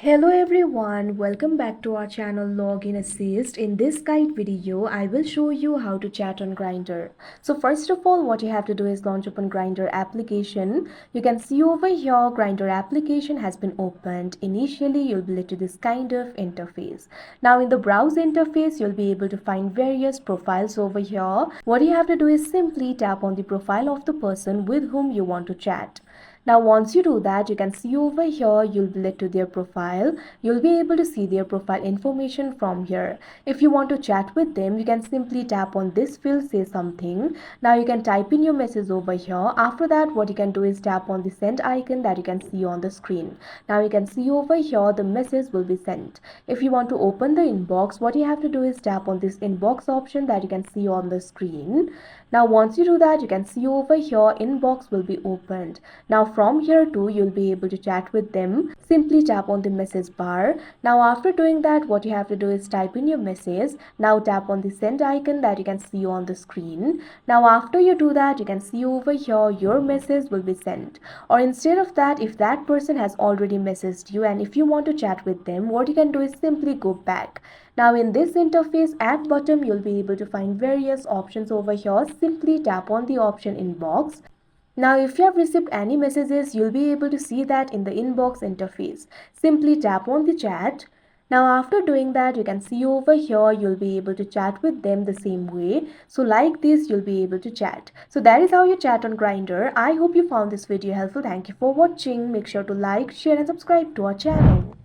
Hello everyone, welcome back to our channel Login Assist. In this guide video, I will show you how to chat on Grindr. So first of all, what you have to do is launch open Grindr application. You can see over here Grindr application has been opened. Initially, you'll be led to this kind of interface. Now in the browse interface, you'll be able to find various profiles over here. What you have to do is simply tap on the profile of the person with whom you want to chat. Now once you do that, you can see over here, you'll be led to their profile. You'll be able to see their profile information from here. If you want to chat with them, you can simply tap on this field, say something. Now you can type in your message over here. After that, what you can do is tap on the send icon that you can see on the screen. Now you can see over here, the message will be sent. If you want to open the inbox, what you have to do is tap on this inbox option that you can see on the screen. Now once you do that, you can see over here inbox will be opened. Now from here too, you'll be able to chat with them. Simply tap on the message bar. Now after doing that, what you have to do is type in your message. Now tap on the send icon that you can see on the screen. Now after you do that, you can see over here your message will be sent. Or instead of that, if that person has already messaged you and if you want to chat with them, what you can do is simply go back. Now in this interface at bottom, you'll be able to find various options over here. Simply tap on the option inbox. Now if you have received any messages, you'll be able to see that in the inbox interface. Simply tap on the chat. Now after doing that, you can see over here, you'll be able to chat with them the same way. So like this, you'll be able to chat. So that is how you chat on Grindr. I hope you found this video helpful. Thank you for watching. Make sure to like, share and subscribe to our channel.